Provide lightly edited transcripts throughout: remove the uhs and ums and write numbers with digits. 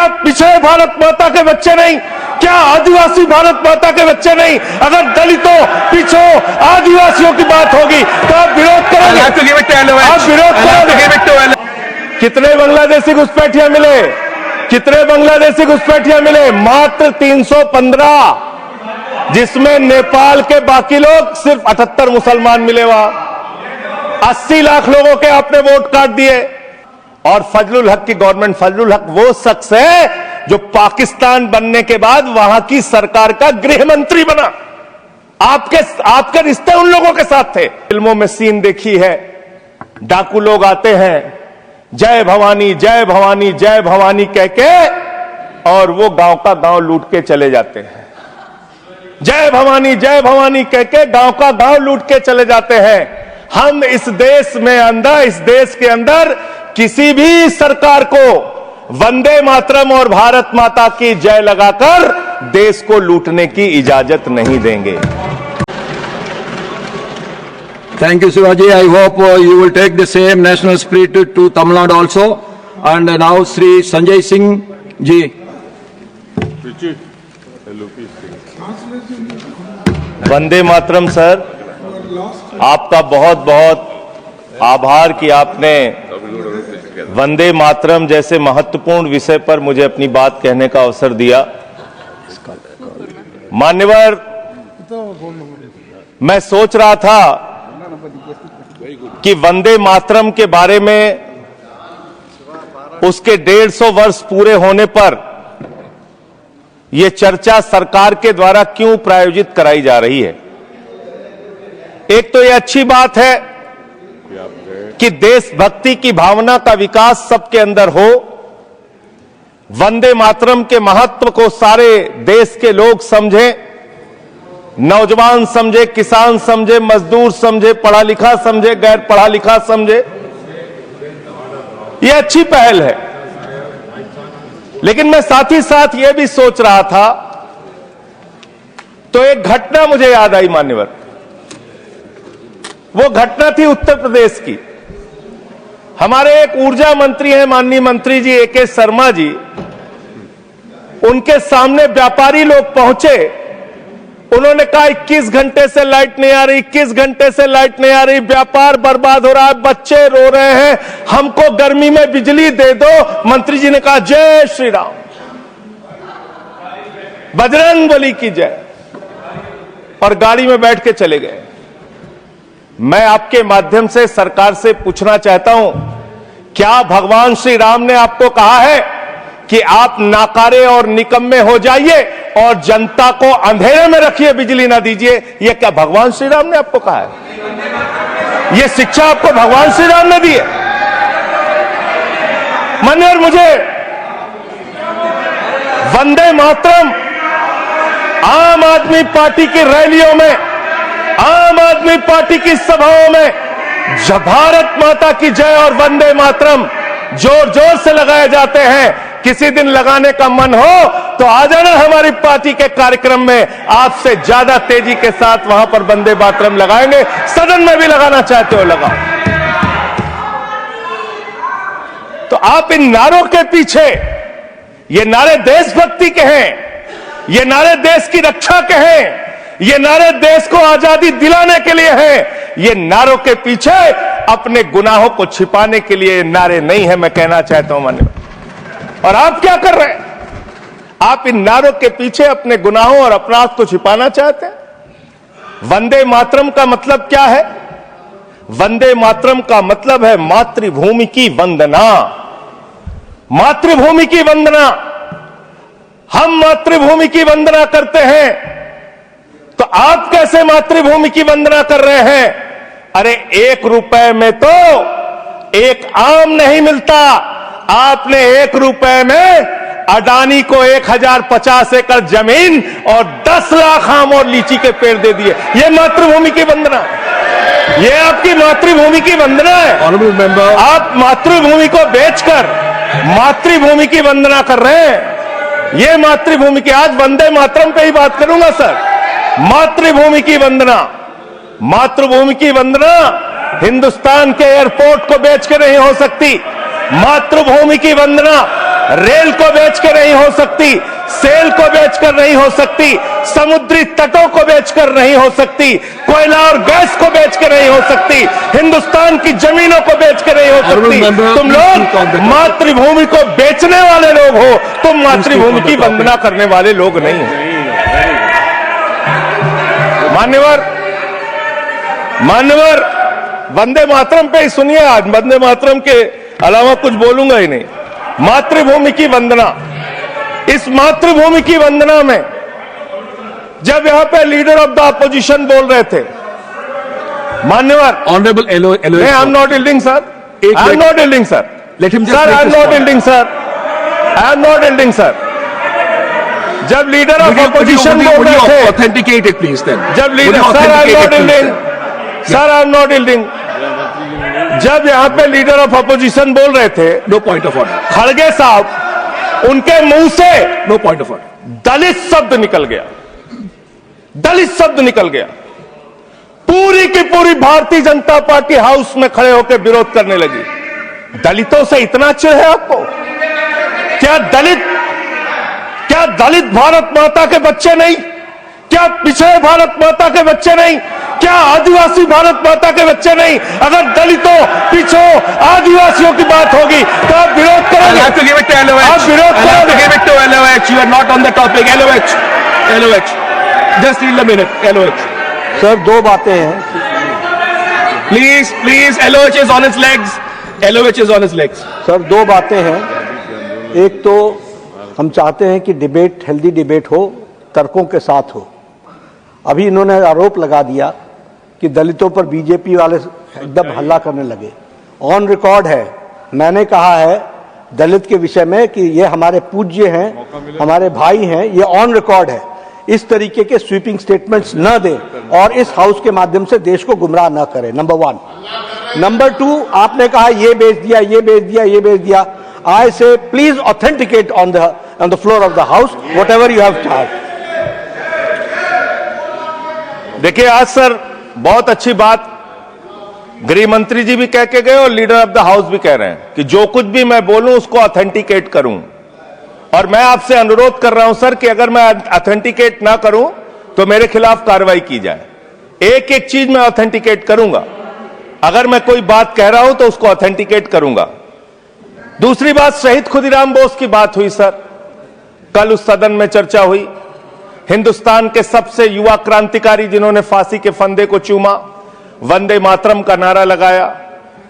क्या पिछड़े भारत माता के बच्चे नहीं? क्या आदिवासी भारत माता के बच्चे नहीं? अगर दलितों, पिछड़ों, आदिवासियों की बात होगी तो आप विरोध करोगे? आप विरोध करोगे? कितने बांग्लादेशी घुसपैठिया मिले? कितने बांग्लादेशी घुसपैठिया मिले? मात्र 315, जिसमें नेपाल के बाकी लोग सिर्फ 78 मुसलमान मिले। वहां 80 लाख लोगों के आपने वोट काट दिए। और फजलुल हक की गवर्नमेंट, फजलुल हक वो शख्स है जो पाकिस्तान बनने के बाद वहां की सरकार का गृह मंत्री बना। आपके रिश्ते उन लोगों के साथ थे। फिल्मों में सीन देखी है, डाकू लोग आते हैं, जय भवानी जय भवानी जय भवानी कह के, और वो गांव का गांव लूट के चले जाते हैं। जय भवानी कह के गांव का गांव लूट के चले जाते हैं। हम इस देश के अंदर किसी भी सरकार को वंदे मातरम और भारत माता की जय लगाकर देश को लूटने की इजाजत नहीं देंगे। Thank you, Shivaji. I hope you will take the same national spirit to Tamil Nadu also. And now Sri Sanjay Singh ji. Vande Mataram sir, आपका बहुत बहुत आभार कि आपने वंदे मातरम जैसे महत्वपूर्ण विषय पर मुझे अपनी बात कहने का अवसर दिया। मान्यवर, मैं सोच रहा था कि वंदे मातरम के बारे में उसके 150 वर्ष पूरे होने पर यह चर्चा सरकार के द्वारा क्यों प्रायोजित कराई जा रही है। एक तो यह अच्छी बात है कि देशभक्ति की भावना का विकास सबके अंदर हो। वंदे मातरम के महत्व को सारे देश के लोग समझें, नौजवान समझे, किसान समझे, मजदूर समझे, पढ़ा लिखा समझे, गैर पढ़ा लिखा समझे। यह अच्छी पहल है। लेकिन मैं साथ ही साथ यह भी सोच रहा था, तो एक घटना मुझे याद आई मान्यवर। वो घटना थी उत्तर प्रदेश की। हमारे एक ऊर्जा मंत्री हैं, माननीय मंत्री जी AK शर्मा जी, उनके सामने व्यापारी लोग पहुंचे। उन्होंने कहा 21 घंटे से लाइट नहीं आ रही, 21 घंटे से लाइट नहीं आ रही, व्यापार बर्बाद हो रहा है, बच्चे रो रहे हैं, हमको गर्मी में बिजली दे दो। मंत्री जी ने कहा जय श्री राम, बजरंग बली की जय, और गाड़ी में बैठ के चले गए। मैं आपके माध्यम से सरकार से पूछना चाहता हूं, क्या भगवान श्री राम ने आपको कहा है कि आप नाकारे और निकम्मे हो जाइए और जनता को अंधेरे में रखिए, बिजली ना दीजिए? यह क्या भगवान श्री राम ने आपको कहा है? यह शिक्षा आपको भगवान श्री राम ने दी है? मान्यवर, मुझे वंदे मातरम आम आदमी पार्टी की रैलियों में, आम आदमी पार्टी की सभाओं में भारत माता की जय और वंदे मातरम जोर जोर से लगाए जाते हैं। किसी दिन लगाने का मन हो तो आ जाना हमारी पार्टी के कार्यक्रम में, आपसे ज्यादा तेजी के साथ वहां पर वंदे मातरम लगाएंगे। सदन में भी लगाना चाहते हो लगाओ। तो आप इन नारों के पीछे, ये नारे देशभक्ति के हैं, ये नारे देश की रक्षा के हैं, ये नारे देश को आजादी दिलाने के लिए हैं। ये नारों के पीछे अपने गुनाहों को छिपाने के लिए नारे नहीं है, मैं कहना चाहता हूं मान्य। और आप क्या कर रहे हैं? आप इन नारों के पीछे अपने गुनाहों और अपराध को छिपाना चाहते हैं। वंदे मातरम का मतलब क्या है? वंदे मातरम का मतलब है मातृभूमि की वंदना। मातृभूमि की वंदना। हम मातृभूमि की वंदना करते हैं, तो आप कैसे मातृभूमि की वंदना कर रहे हैं? अरे 1 रुपए में तो एक आम नहीं मिलता। आपने 1 रुपए में अडानी को 1050 एकड़ जमीन और 10 लाख आम और लीची के पेड़ दे दिए। ये मातृभूमि की वंदना, ये आपकी मातृभूमि की वंदना है। Honorable member, आप मातृभूमि को बेचकर मातृभूमि की वंदना कर रहे हैं। ये मातृभूमि की, आज वंदे मातरम पे ही बात करूंगा सर। मातृभूमि की वंदना, मातृभूमि की वंदना हिंदुस्तान के एयरपोर्ट को बेच के नहीं हो सकती। मातृभूमि की वंदना रेल को बेचकर नहीं हो सकती, सेल को बेचकर नहीं हो सकती, समुद्री तटों को बेचकर नहीं हो सकती, कोयला और गैस को बेचकर नहीं हो सकती, हिंदुस्तान की जमीनों को बेचकर नहीं हो सकती। तुम लोग मातृभूमि को बेचने वाले लोग हो, तुम मातृभूमि की वंदना करने वाले लोग नहीं हो। मान्यवर, वंदे मातरम पे ही सुनिए। आज वंदे मातरम के अलावा कुछ बोलूंगा ही नहीं। मातृभूमि की वंदना, इस मातृभूमि की वंदना में जब यहां पे लीडर ऑफ द अपोजिशन बोल रहे थे, मान्यवर, honourable I am not yielding sir, I am not yielding sir, sir I am not yielding sir, I am not yielding sir. जब लीडर ऑफ अपोजिशन बोल रहे थे, ऑथेंटिकेट इट प्लीज देन। जब leader, sir I am not yielding, sir I am not yielding. जब यहां पे leader of opposition बोल रहे थे, नो पॉइंट ऑफ ऑर्डर, खड़गे साहब, उनके मुंह से नो पॉइंट ऑफ ऑर्डर, दलित शब्द निकल गया, दलित शब्द निकल गया। पूरी की पूरी भारतीय जनता पार्टी हाउस में खड़े होकर विरोध करने लगी। दलितों से इतना चिढ़ है आपको? क्या दलित भारत माता के बच्चे नहीं? क्या पिछड़े भारत माता के बच्चे नहीं? क्या आदिवासी भारत माता के बच्चे नहीं? अगर दलितों, पिछड़ों, आदिवासियों की बात होगी तो आप विरोध करोगे? आप विरोध करोगे? You are not on the topic. LOH. Just in a minute. LOH. Sir, दो बातें हैं। Please. LOH is on its legs. LOH is on its legs. Sir, दो बातें हैं। एक तो हम चाहते हैं कि डिबेट, हेल्दी डिबेट हो, तर्कों के साथ हो। अभी इन्होंने आरोप लगा दिया कि दलितों पर बीजेपी वाले एकदम हल्ला करने लगे। ऑन रिकॉर्ड है, मैंने कहा है दलित के विषय में कि ये हमारे पूज्य हैं, हमारे भाई हैं, ये ऑन रिकॉर्ड है। इस तरीके के स्वीपिंग स्टेटमेंट्स न दें और इस हाउस के माध्यम से देश को गुमराह न करें, नंबर 1। नंबर 2, आपने कहा ये बेच दिया, ये बेच दिया, ये बेच दिया। आई से please authenticate on the floor of the house what ever you have charge. देखिए, आज सर बहुत अच्छी बात गृह मंत्री जी भी कह के गए और लीडर ऑफ द हाउस भी कह रहे हैं कि जो कुछ भी मैं बोलूं उसको ऑथेंटिकेट करूं। और मैं आपसे अनुरोध कर रहा हूं सर कि अगर मैं ऑथेंटिकेट ना करूं तो मेरे खिलाफ कार्रवाई की जाए। एक एक चीज मैं ऑथेंटिकेट करूंगा। अगर मैं कोई बात कह रहा हूं तो उसको ऑथेंटिकेट करूंगा। दूसरी बात, शहीद खुदीराम बोस की बात हुई सर, कल उस सदन में चर्चा हुई। हिंदुस्तान के सबसे युवा क्रांतिकारी जिन्होंने फांसी के फंदे को चूमा, वंदे मातरम का नारा लगाया,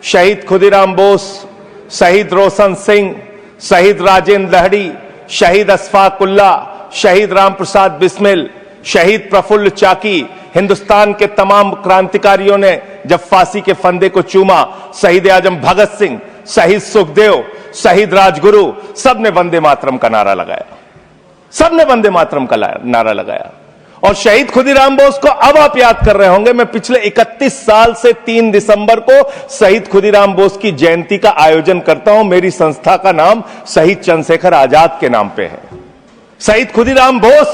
शहीद खुदीराम बोस, शहीद रोशन सिंह, शहीद राजेंद्र लहड़ी, शहीद अशफाक उल्ला, शहीद राम प्रसाद बिस्मिल, शहीद प्रफुल्ल चाकी, हिंदुस्तान के तमाम क्रांतिकारियों ने जब फांसी के फंदे को चूमा, शहीद आजम भगत सिंह, शहीद सुखदेव, शहीद राजगुरु, सबने वंदे मातरम का नारा लगाया, सबने वंदे मातरम का नारा लगाया। और शहीद खुदीराम बोस को अब आप याद कर रहे होंगे, मैं पिछले 31 साल से 3 दिसंबर को शहीद खुदीराम बोस की जयंती का आयोजन करता हूं। मेरी संस्था का नाम शहीद चंद्रशेखर आजाद के नाम पे है। शहीद खुदीराम बोस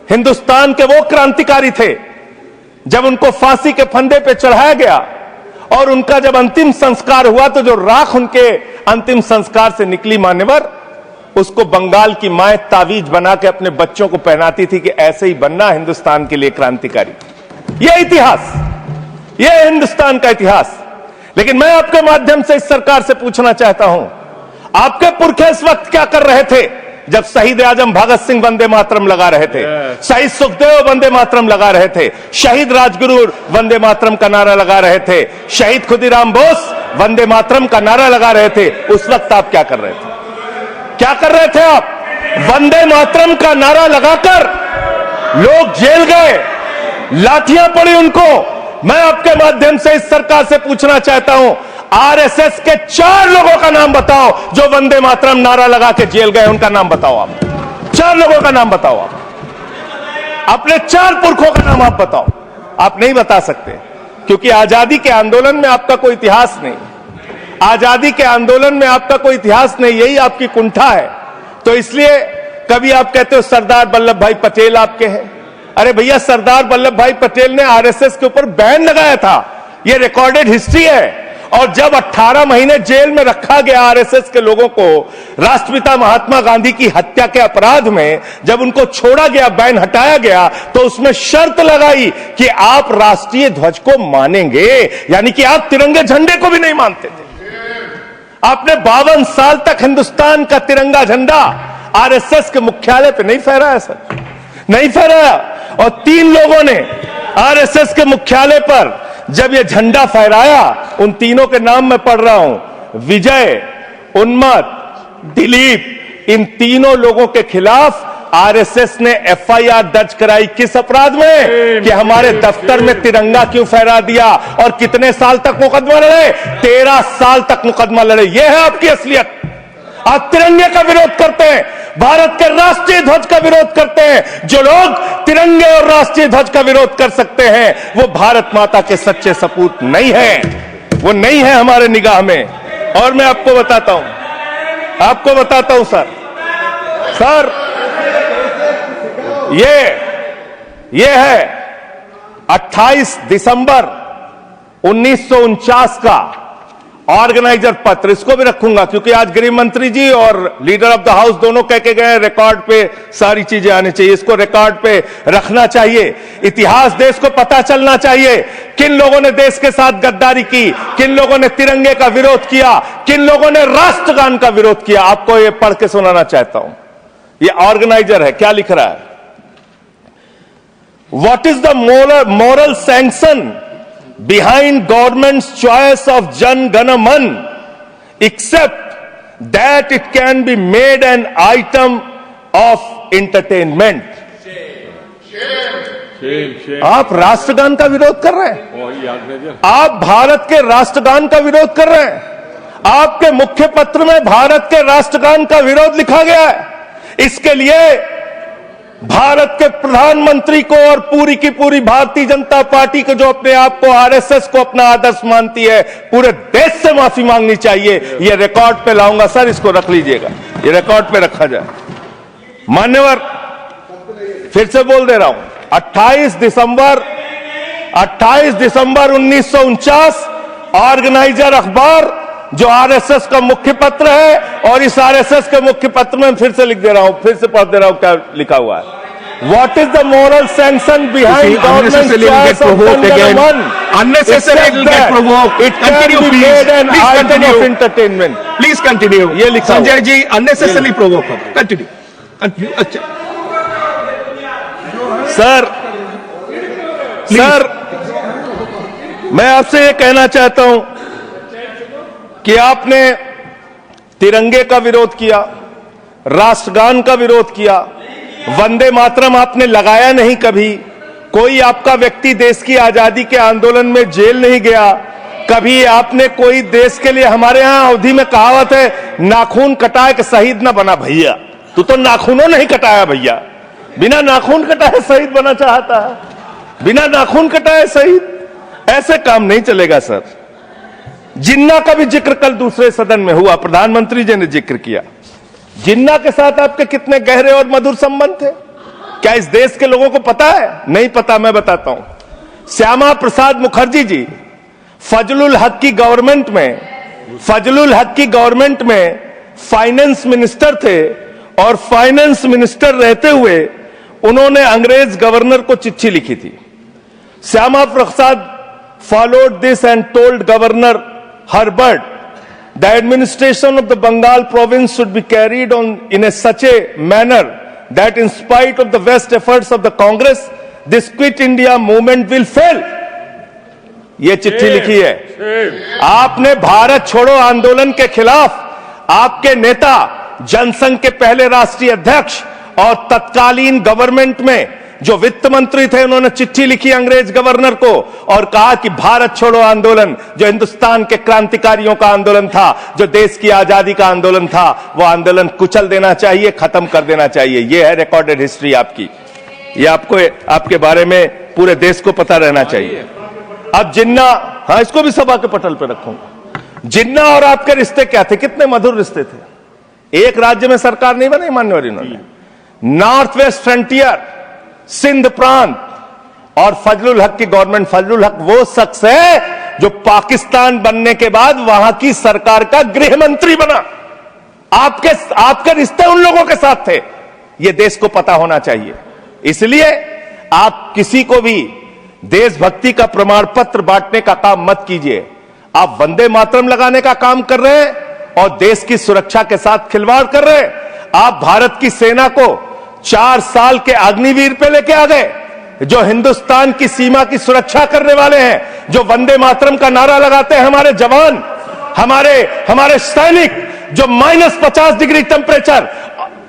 हिंदुस्तान के वो क्रांतिकारी थे, जब उनको फांसी के फंदे पे चढ़ाया गया और उनका जब अंतिम संस्कार हुआ तो जो राख उनके अंतिम संस्कार से निकली मान्यवर, उसको बंगाल की मां तावीज बना के अपने बच्चों को पहनाती थी कि ऐसे ही बनना हिंदुस्तान के लिए क्रांतिकारी। यह इतिहास, यह हिंदुस्तान का इतिहास। लेकिन मैं आपके माध्यम से इस सरकार से पूछना चाहता हूं, आपके पुरखे इस वक्त क्या कर रहे थे जब शहीद आजम भगत सिंह वंदे मातरम लगा रहे थे, शहीद सुखदेव वंदे मातरम लगा रहे थे, शहीद राजगुरु वंदे मातरम का नारा लगा रहे थे, शहीद खुदीराम बोस वंदे मातरम का नारा लगा रहे थे। उस वक्त आप क्या कर रहे थे? क्या कर रहे थे आप? वंदे मातरम का नारा लगाकर लोग जेल गए, लाठियां पड़ी उनको। मैं आपके माध्यम से इस सरकार से पूछना चाहता हूं, आरएसएस के 4 लोगों का नाम बताओ जो वंदे मातरम नारा लगा के जेल गए, उनका नाम बताओ आप। 4 लोगों का नाम बताओ आप, अपने 4 पुरखों का नाम आप बताओ। आप नहीं बता सकते क्योंकि आजादी के आंदोलन में आपका कोई इतिहास नहीं, आजादी के आंदोलन में आपका कोई इतिहास नहीं, यही आपकी कुंठा है। तो इसलिए कभी आप कहते हो सरदार वल्लभ भाई पटेल आपके हैं। अरे भैया, सरदार वल्लभ भाई पटेल ने आरएसएस के ऊपर बैन लगाया था, यह रिकॉर्डेड हिस्ट्री है। और जब 18 महीने जेल में रखा गया आरएसएस के लोगों को राष्ट्रपिता महात्मा गांधी की हत्या के अपराध में, जब उनको छोड़ा गया, बैन हटाया गया, तो उसमें शर्त लगाई कि आप राष्ट्रीय ध्वज को मानेंगे, यानी कि आप तिरंगे झंडे को भी नहीं मानते थे। आपने 52 साल तक हिंदुस्तान का तिरंगा झंडा आरएसएस के मुख्यालय पे नहीं फहराया सर, नहीं फहराया। और 3 लोगों ने आरएसएस के मुख्यालय पर जब ये झंडा फहराया, उन तीनों के नाम मैं पढ़ रहा हूं, विजय, उन्मत, दिलीप, इन तीनों लोगों के खिलाफ आरएसएस ने एफआईआर दर्ज कराई। किस अपराध में? कि हमारे दफ्तर में तिरंगा क्यों फहरा दिया। और कितने साल तक मुकदमा लड़े? 13 साल तक मुकदमा लड़े। यह है आपकी असलियत। आप तिरंगे का विरोध करते हैं, भारत के राष्ट्रीय ध्वज का विरोध करते हैं। जो लोग तिरंगे और राष्ट्रीय ध्वज का विरोध कर सकते हैं, वो भारत माता के सच्चे सपूत नहीं है, वो नहीं है हमारे निगाह में। और मैं आपको बताता हूं सर, ये है 28 दिसंबर 1949 का ऑर्गेनाइजर पत्र। इसको भी रखूंगा क्योंकि आज गृह मंत्री जी और लीडर ऑफ द हाउस दोनों कह के गए रिकॉर्ड पे सारी चीजें आनी चाहिए। इसको रिकॉर्ड पे रखना चाहिए। इतिहास देश को पता चलना चाहिए, किन लोगों ने देश के साथ गद्दारी की, किन लोगों ने तिरंगे का विरोध किया, किन लोगों ने राष्ट्रगान का विरोध किया। आपको ये पढ़ के सुनाना चाहता हूं। ये ऑर्गेनाइजर है, क्या लिख रहा है? What is the moral sanction behind government's choice of Jan Gana Man, except that it can be made an item of entertainment? आप राष्ट्रगान का विरोध कर रहे हैं, आप भारत के राष्ट्रगान का विरोध कर रहे हैं। आपके मुख्य पत्र में भारत के राष्ट्रगान का विरोध लिखा गया है। इसके लिए भारत के प्रधानमंत्री को और पूरी की पूरी भारतीय जनता पार्टी को, जो अपने आप को आरएसएस को अपना आदर्श मानती है, पूरे देश से माफी मांगनी चाहिए। यह रिकॉर्ड पे लाऊंगा सर, इसको रख लीजिएगा, ये रिकॉर्ड पे रखा जाए। मान्यवर, फिर से बोल दे रहा हूं, 28 दिसंबर 1949 ऑर्गेनाइजर अखबार, जो आरएसएस का मुख्य पत्र है, और इस आरएसएस के मुख्य पत्र में फिर से लिख दे रहा हूं, फिर से पढ़ दे रहा हूं क्या लिखा हुआ है। What is the moral sanction behind government's choice of Jan Gana Man? Unnecessarily get provoked. It can be made an item of entertainment. Please continue. ये लिखा हुआ है। Sanjay ji unnecessarily provoke. Continue. अच्छा सर, मैं आपसे ये कहना चाहता हूं कि आपने तिरंगे का विरोध किया, राष्ट्रगान का विरोध किया, वंदे मातरम आपने लगाया नहीं कभी। कोई आपका व्यक्ति देश की आजादी के आंदोलन में जेल नहीं गया कभी। आपने कोई देश के लिए, हमारे यहां अवधि में कहावत है, नाखून कटाए कि शहीद ना बना भैया। तू तो नाखूनों नहीं कटाया भैया, बिना नाखून कटाए शहीद बना चाहता है, बिना नाखून कटाए शहीद। ऐसे काम नहीं चलेगा सर। जिन्ना का भी जिक्र कल दूसरे सदन में हुआ, प्रधानमंत्री जी ने जिक्र किया। जिन्ना के साथ आपके कितने गहरे और मधुर संबंध थे, क्या इस देश के लोगों को पता है? नहीं पता, मैं बताता हूं। श्यामा प्रसाद मुखर्जी जी फजलुल हक की गवर्नमेंट में फाइनेंस मिनिस्टर थे, और फाइनेंस मिनिस्टर रहते हुए उन्होंने अंग्रेज गवर्नर को चिट्ठी लिखी थी। Shyama Prasad followed this and told Governor Herbert, the administration of the Bengal province should be carried on in such a manner that in spite of the best efforts of the Congress, this Quit India movement will fail. ये चिट्ठी लिखी है। आपने भारत छोड़ो आंदोलन के खिलाफ आपके नेता, जनसंघ के पहले राष्ट्रीय अध्यक्ष और तत्कालीन गवर्नमेंट में जो वित्त मंत्री थे, उन्होंने चिट्ठी लिखी अंग्रेज गवर्नर को और कहा कि भारत छोड़ो आंदोलन, जो हिंदुस्तान के क्रांतिकारियों का आंदोलन था, जो देश की आजादी का आंदोलन था, वो आंदोलन कुचल देना चाहिए, खत्म कर देना चाहिए। ये है रिकॉर्डेड हिस्ट्री आपकी। ये आपको, आपके बारे में पूरे देश को पता रहना चाहिए। अब जिन्ना, हाँ, इसको भी सभा के पटल पर रखूंगा। जिन्ना और आपके रिश्ते क्या थे? कितने मधुर रिश्ते थे। एक राज्य में सरकार नहीं बनाई मान्यवर इन्होंने। नॉर्थ वेस्ट फ्रंटियर, सिंध प्रांत और फजलुल हक की गवर्नमेंट। फजलुल हक वो शख्स है जो पाकिस्तान बनने के बाद वहां की सरकार का गृह मंत्री बना। आपके रिश्ते उन लोगों के साथ थे, यह देश को पता होना चाहिए। इसलिए आप किसी को भी देशभक्ति का प्रमाण पत्र बांटने का काम मत कीजिए। आप वंदे मातरम लगाने का काम कर रहे हैं और देश की सुरक्षा के साथ खिलवाड़ कर रहे हैं। आप भारत की सेना को 4 साल के अग्निवीर पे लेके आ गए, जो हिंदुस्तान की सीमा की सुरक्षा करने वाले हैं, जो वंदे मातरम का नारा लगाते हैं हमारे जवान, हमारे सैनिक, जो -50 डिग्री टेम्परेचर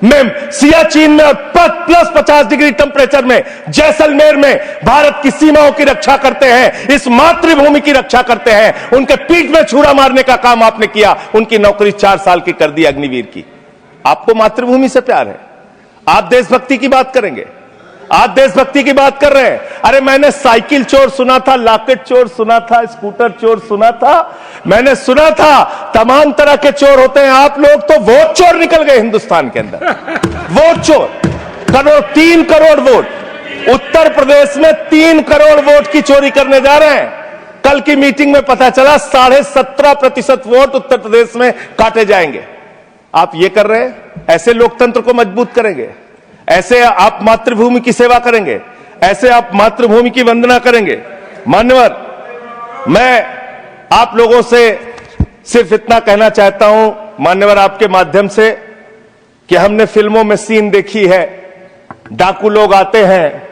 में सियाचिन में और +50 डिग्री टेम्परेचर में जैसलमेर में भारत की सीमाओं की रक्षा करते हैं, इस मातृभूमि की रक्षा करते हैं। उनके पीठ में छुरा मारने का काम आपने किया, उनकी नौकरी 4 साल की कर दी अग्निवीर की। आपको मातृभूमि से प्यार है, आप देशभक्ति की बात करेंगे, आप देशभक्ति की बात कर रहे हैं। अरे मैंने साइकिल चोर सुना था, लॉकेट चोर सुना था, स्कूटर चोर सुना था, मैंने सुना था तमाम तरह के चोर होते हैं। आप लोग तो वोट चोर निकल गए हिंदुस्तान के अंदर। वोट चोर, 3 करोड़ वोट उत्तर प्रदेश में 3 करोड़ वोट की चोरी करने जा रहे हैं। कल की मीटिंग में पता चला 17.5% वोट उत्तर प्रदेश में काटे जाएंगे। आप ये कर रहे हैं, ऐसे लोकतंत्र को मजबूत करेंगे? ऐसे आप मातृभूमि की सेवा करेंगे? ऐसे आप मातृभूमि की वंदना करेंगे? मान्यवर, मैं आप लोगों से सिर्फ इतना कहना चाहता हूं मान्यवर, आपके माध्यम से, कि हमने फिल्मों में सीन देखी है, डाकू लोग आते हैं,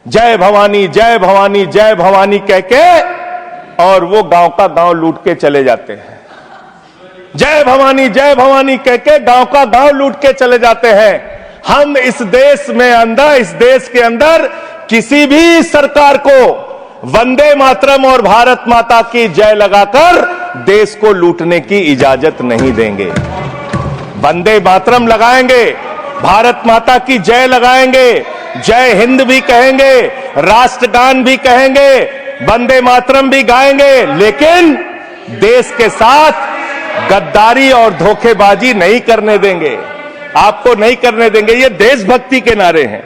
जय भवानी जय भवानी जय भवानी कह के, और वो गांव का गांव लूट के चले जाते हैं। जय भवानी कह के गांव का गांव लूट के चले जाते हैं। हम इस देश के अंदर किसी भी सरकार को वंदे मातरम और भारत माता की जय लगाकर देश को लूटने की इजाजत नहीं देंगे। वंदे मातरम लगाएंगे, भारत माता की जय लगाएंगे, जय हिंद भी कहेंगे, राष्ट्रगान भी कहेंगे, वंदे मातरम भी गाएंगे, लेकिन देश के साथ गद्दारी और धोखेबाजी नहीं करने देंगे। आपको नहीं करने देंगे। ये देशभक्ति के नारे हैं,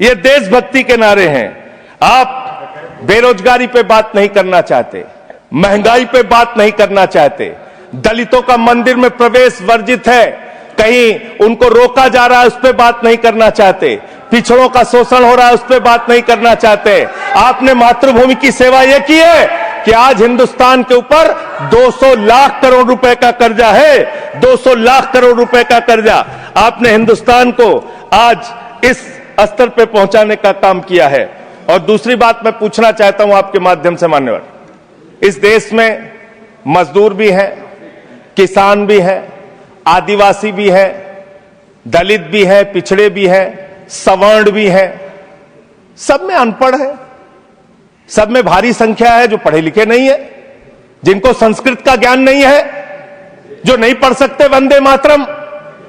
ये देशभक्ति के नारे हैं। आप बेरोजगारी पे बात नहीं करना चाहते, महंगाई पे बात नहीं करना चाहते, दलितों का मंदिर में प्रवेश वर्जित है, कहीं उनको रोका जा रहा है, उस पर बात नहीं करना चाहते, पिछड़ों का शोषण हो रहा है, उस पर बात नहीं करना चाहते। आपने मातृभूमि की सेवा यह की है कि आज हिंदुस्तान के ऊपर 200 लाख करोड़ रुपए का कर्जा है, 200 लाख करोड़ रुपए का कर्जा। आपने हिंदुस्तान को आज इस स्तर पे पहुंचाने का काम किया है। और दूसरी बात मैं पूछना चाहता हूं आपके माध्यम से मान्यवर, इस देश में मजदूर भी हैं, किसान भी हैं, आदिवासी भी हैं, दलित भी हैं, पिछड़े भी हैं, सवर्ण भी हैं, सब में अनपढ़ है, सब में भारी संख्या है जो पढ़े लिखे नहीं है, जिनको संस्कृत का ज्ञान नहीं है, जो नहीं पढ़ सकते वंदे मातरम।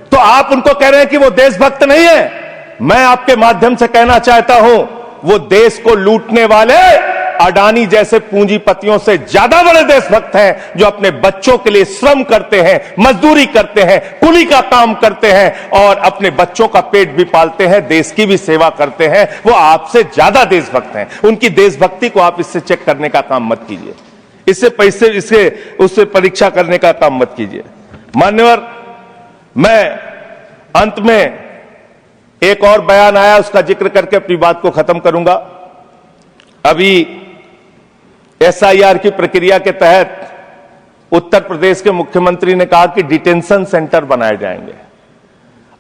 तो आप उनको कह रहे हैं कि वो देशभक्त नहीं है। मैं आपके माध्यम से कहना चाहता हूं, वो देश को लूटने वाले अडानी जैसे पूंजीपतियों से ज्यादा बड़े देशभक्त हैं, जो अपने बच्चों के लिए श्रम करते हैं, मजदूरी करते हैं, कुली का काम करते हैं और अपने बच्चों का पेट भी पालते हैं, देश की भी सेवा करते हैं। वो आपसे ज्यादा देशभक्त हैं। उनकी देशभक्ति को आप इससे चेक करने का काम मत कीजिए, उससे परीक्षा करने का काम मत कीजिए। मान्यवर, मैं अंत में एक और बयान आया, उसका जिक्र करके अपनी बात को खत्म करूंगा। अभी SIR की प्रक्रिया के तहत उत्तर प्रदेश के मुख्यमंत्री ने कहा कि डिटेंशन सेंटर बनाए जाएंगे।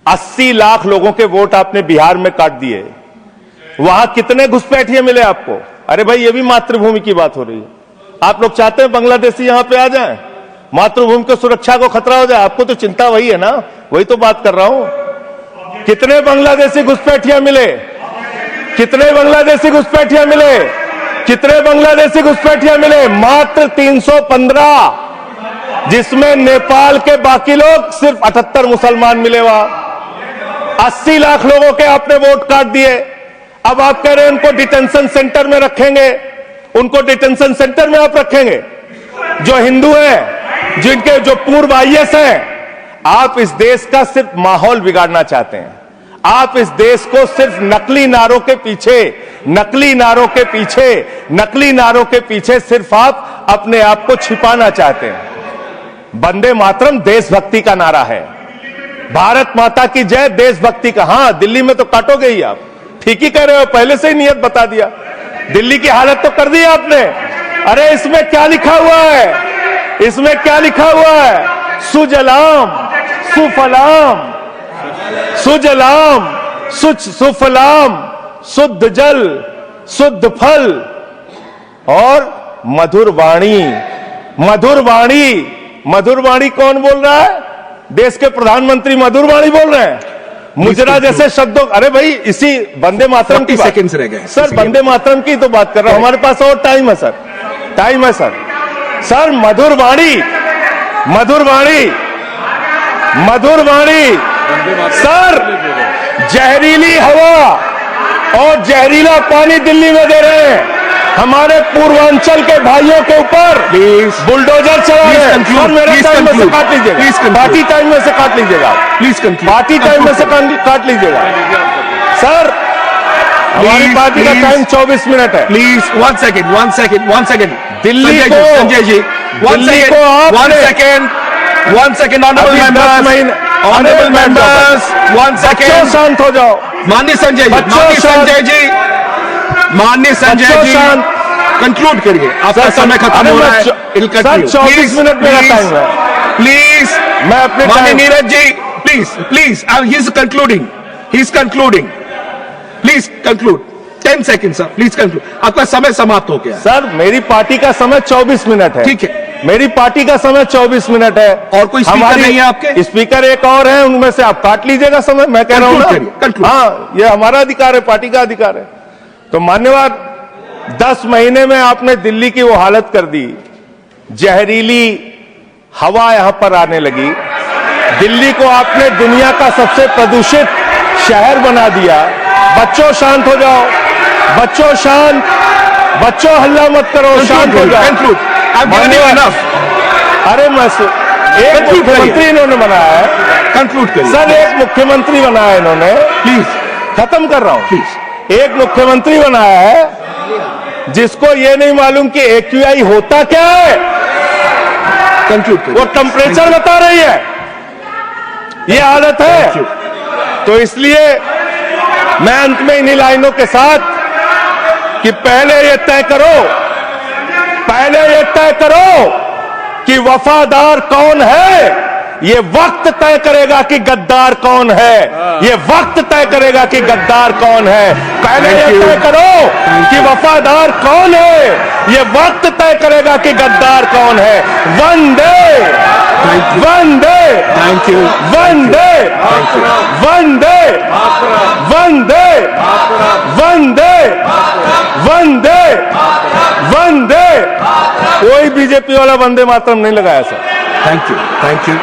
80 लाख लोगों के वोट आपने बिहार में काट दिए, वहां कितने घुसपैठिए मिले आपको? अरे भाई, ये भी मातृभूमि की बात हो रही है। आप लोग चाहते हैं बांग्लादेशी यहां पे आ जाएं, मातृभूमि की सुरक्षा को खतरा हो जाए? आपको तो चिंता वही है ना, वही तो बात कर रहा हूं। कितने बांग्लादेशी घुसपैठिया मिले? कितने बांग्लादेशी घुसपैठिया मिले? कितने बांग्लादेशी घुसपैठिया मिले? मात्र 315, जिसमें नेपाल के बाकी लोग सिर्फ 78 मुसलमान मिले। वहां 80 लाख लोगों के आपने वोट काट दिए। अब आप कह रहे हैं उनको डिटेंशन सेंटर में रखेंगे, उनको डिटेंशन सेंटर में आप रखेंगे जो हिंदू हैं, जिनके जो पूर्व IAS हैं। आप इस देश का सिर्फ माहौल बिगाड़ना चाहते हैं। आप इस देश को सिर्फ नकली नारों के पीछे सिर्फ आप अपने आप को छिपाना चाहते हैं। वंदे मातरम देशभक्ति का नारा है, भारत माता की जय देशभक्ति का। हां, दिल्ली में तो काटोगे ही आप, ठीक ही कह रहे हो, पहले से ही नियत बता दिया। दिल्ली की हालत तो कर दी आपने। अरे इसमें क्या लिखा हुआ है, इसमें क्या लिखा हुआ है? सुजलाम सुफलाम, सुजलाम सुफलाम, शुद्ध जल शुद्ध फल और मधुर वाणी। मधुर वाणी, मधुर वाणी कौन बोल रहा है? देश के प्रधानमंत्री मधुर वाणी बोल रहे हैं। मुजरा जैसे शब्दों, अरे भाई इसी वंदे मातरम की सेकंड्स रह गए सर, वंदे मातरम की तो बात कर रहा हूं, हमारे पास और टाइम है सर, टाइम है सर। सर मधुर वाणी, मधुर वाणी, मधुर वाणी। सर जहरीली हवा और जहरीला पानी दिल्ली में दे रहे हैं, हमारे पूर्वांचल के भाइयों के ऊपर बुलडोजर चला रहे हैं। सर मेरे टाइम में से काट लीजिएगा, बाकी टाइम में से काट लीजिएगा, प्लीज कंक्लूड, बाकी टाइम में से काट लीजिएगा। सर हमारी पार्टी का टाइम 24 मिनट है। प्लीज वन सेकेंड दिल्ली को, संजय जी, दिल्ली को one second honourable members, one second, शांत हो जाओ। माननीय संजय जी, माननीय संजय जी, कंक्लूड करिए, आपका समय खत्म हो रहा है। सर 24 मिनट मेरा टाइम है, प्लीज। मैं अपने माननीय Neeraj ji, please, he is concluding, please conclude, 10 second sir, please conclude, आपका समय समाप्त हो गया। सर मेरी पार्टी का समय 24 मिनट है, ठीक है, मेरी पार्टी का समय 24 मिनट है। और कोई स्पीकर नहीं है आपके? स्पीकर एक और है, उनमें से आप काट लीजिएगा समय, मैं कह रहा हूं ना। हाँ, ये हमारा अधिकार है, पार्टी का अधिकार है। तो मान्यवर, 10 महीने में आपने दिल्ली की वो हालत कर दी, जहरीली हवा यहां पर आने लगी, दिल्ली को आपने दुनिया का सबसे प्रदूषित शहर बना दिया। बच्चों शांत हो जाओ, बच्चों शांत, बच्चों हल्ला मत करो, शांत हो जाओ। अरे मैं एक मुख्यमंत्री इन्होंने बनाया है, कंक्लूड करिए सर, एक मुख्यमंत्री बनाया इन्होंने, प्लीज, खत्म कर रहा हूं प्लीज। एक मुख्यमंत्री बनाया है जिसको ये नहीं मालूम कि AQI होता क्या है, कंक्लूड करिए। वो टेम्परेचर बता रही है, ये हालत है। तो इसलिए मैं अंत में इन्हीं लाइनों के साथ कि पहले ये तय करो कि वफादार कौन है, ये वक्त तय करेगा कि गद्दार कौन है, ये वक्त तय करेगा कि गद्दार कौन है। पहले ये तय करो कि वफादार कौन है, ये वक्त तय करेगा कि गद्दार कौन है। वंदे वंदे थैंक यू, वंदे वंदे वंदे वंदे वंदे वंदे। कोई बीजेपी वाला वंदे मातरम नहीं लगाया सर। Thank you.